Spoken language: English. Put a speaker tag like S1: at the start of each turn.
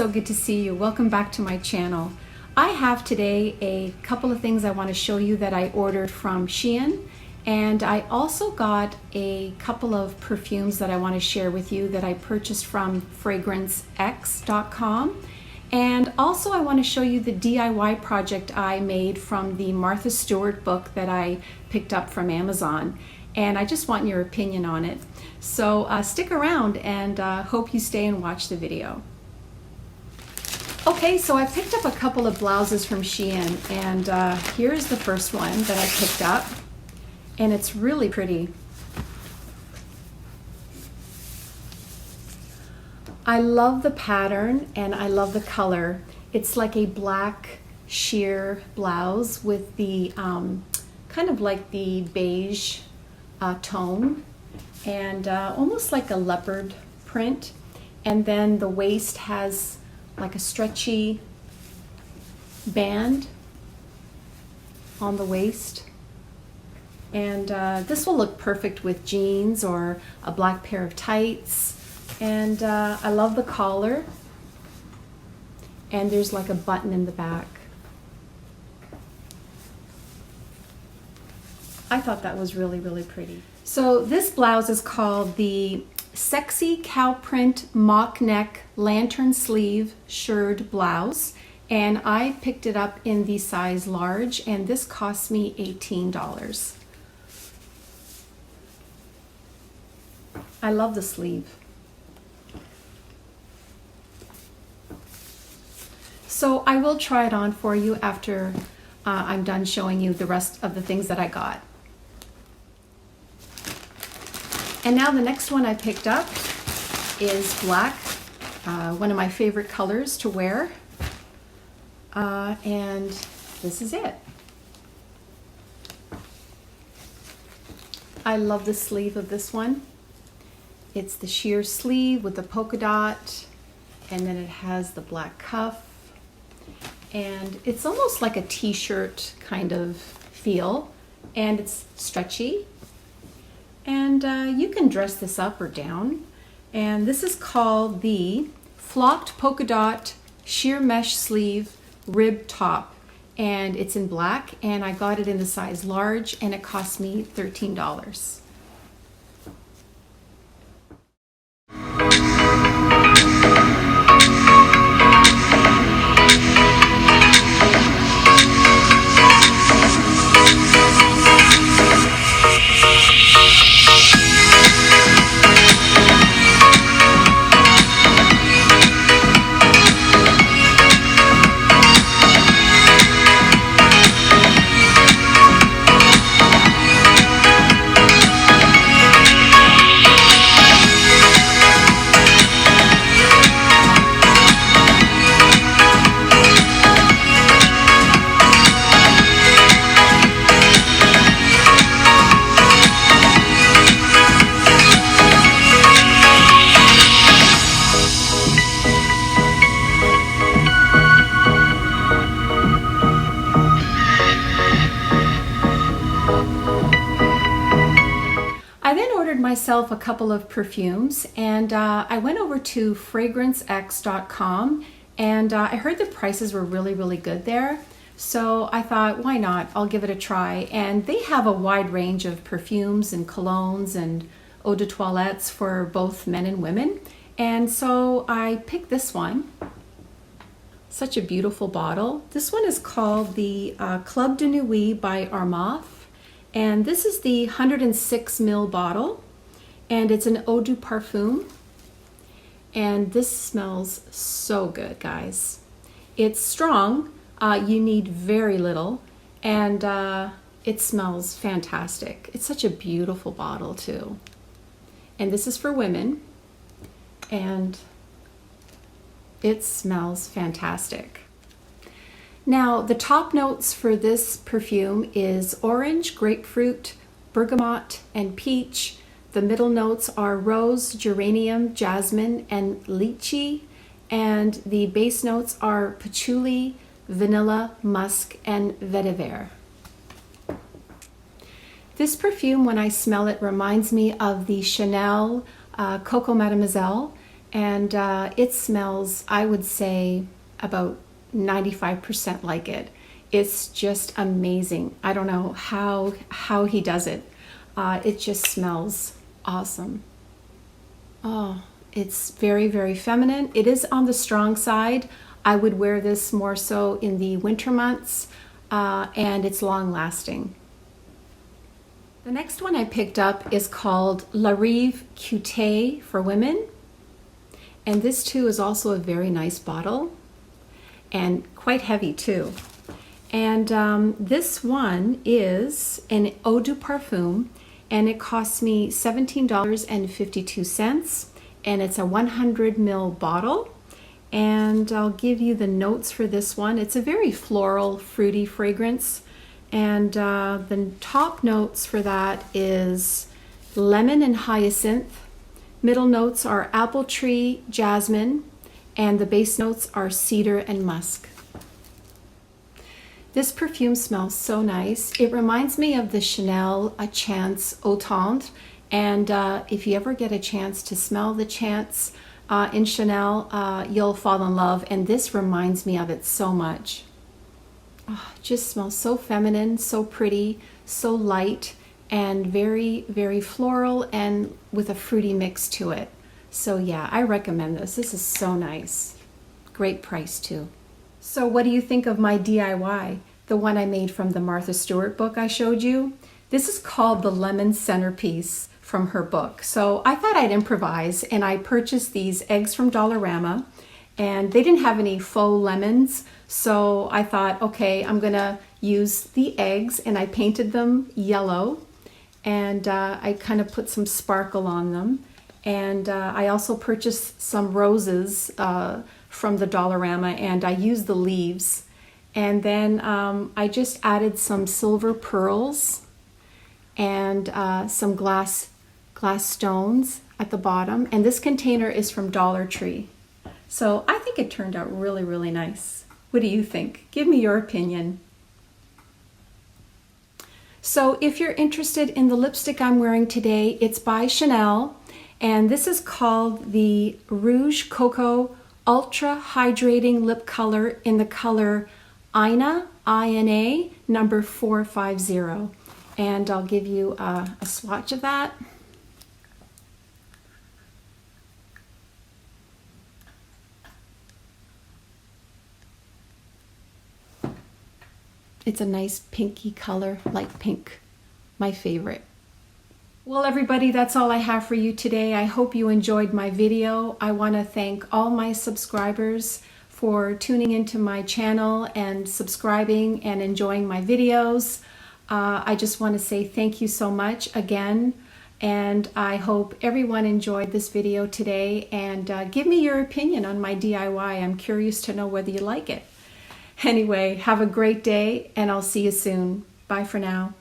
S1: so good to see you. Welcome back to my channel. I have today a couple of things I want to show you that I ordered from Shein, and I also got a couple of perfumes that I want to share with you that I purchased from FragranceX.com. And also I want to show you the DIY project I made from the Martha Stewart book that I picked up from Amazon. And I just want your opinion on it. So stick around and hope you stay and watch the video. Okay, so I picked up a couple of blouses from Shein, and here's the first one that I picked up, and it's really pretty. I love the pattern and I love the color. It's like a black sheer blouse with the kind of like the beige tone and almost like a leopard print, and then the waist has like a stretchy band on the waist, and this will look perfect with jeans or a black pair of tights. And I love the collar, and there's like a button in the back. I thought that was really, really pretty. So this blouse is called the Sexy Cow Print Mock Neck Lantern Sleeve Shirred Blouse, and I picked it up in the size large, and this cost me $18. I love the sleeve. So I will try it on for you after I'm done showing you the rest of the things that I got. And now the next one I picked up is black, one of my favorite colors to wear. And this is it. I love the sleeve of this one. It's the sheer sleeve with the polka dot, and then it has the black cuff. And it's almost like a t-shirt kind of feel, and it's stretchy. And you can dress this up or down. And this is called the Flocked Polka Dot Sheer Mesh Sleeve Rib Top. And it's in black, and I got it in the size large, and it cost me $13. I then ordered myself a couple of perfumes, and I went over to FragranceX.com, and I heard the prices were really, really good there. So I thought, why not? I'll give it a try. And they have a wide range of perfumes and colognes and eau de toilettes for both men and women. And so I picked this one. Such a beautiful bottle. This one is called the Club de Nuit by Armaf. And this is the 106 ml bottle, and it's an eau de parfum. And this smells so good, guys. It's strong. You need very little, and it smells fantastic. It's such a beautiful bottle too. And this is for women, and it smells fantastic. Now, the top notes for this perfume is orange, grapefruit, bergamot, and peach. The middle notes are rose, geranium, jasmine, and lychee. And the base notes are patchouli, vanilla, musk, and vetiver. This perfume, when I smell it, reminds me of the Chanel Coco Mademoiselle. and it smells, I would say, about 95% like it. It's just amazing. I don't know how he does it. It just smells awesome. Oh, it's very, very feminine. It is on the strong side. I would wear this more so in the winter months, and it's long lasting. The next one I picked up is called La Rive Cute for women. And this too is also a very nice bottle and quite heavy too. And this one is an eau de parfum, and it costs me $17.52, and it's a 100 ml bottle. And I'll give you the notes for this one. It's a very floral, fruity fragrance. And the top notes for that is lemon and hyacinth. Middle notes are apple tree, jasmine, and the base notes are cedar and musk. This perfume smells so nice. It reminds me of the Chanel A Chance Eau Tendre. And if you ever get a chance to smell the Chance in Chanel, you'll fall in love. And this reminds me of it so much. Oh, it just smells so feminine, so pretty, so light, and very, very floral and with a fruity mix to it. So yeah, I recommend this. This is so nice. Great price too. So what do you think of my DIY? The one I made from the Martha Stewart book I showed you? This is called the Lemon Centerpiece from her book. So I thought I'd improvise, and I purchased these eggs from Dollarama, and they didn't have any faux lemons. So I thought, okay, I'm gonna use the eggs, and I painted them yellow, and I kind of put some sparkle on them. And I also purchased some roses from the Dollarama, and I used the leaves. And then I just added some silver pearls and some glass stones at the bottom. And this container is from Dollar Tree. So I think it turned out really, really nice. What do you think? Give me your opinion. So if you're interested in the lipstick I'm wearing today, it's by Chanel, and this is called the Rouge Cocoa Ultra Hydrating Lip Color in the color Ina, I-N-A, number 450. And I'll give you a swatch of that. It's a nice pinky color, light pink, my favorite. Well, everybody, that's all I have for you today. I hope you enjoyed my video. I want to thank all my subscribers for tuning into my channel and subscribing and enjoying my videos. I just want to say thank you so much again, and I hope everyone enjoyed this video today, and give me your opinion on my DIY. I'm curious to know whether you like it. Anyway, have a great day, and I'll see you soon. Bye for now.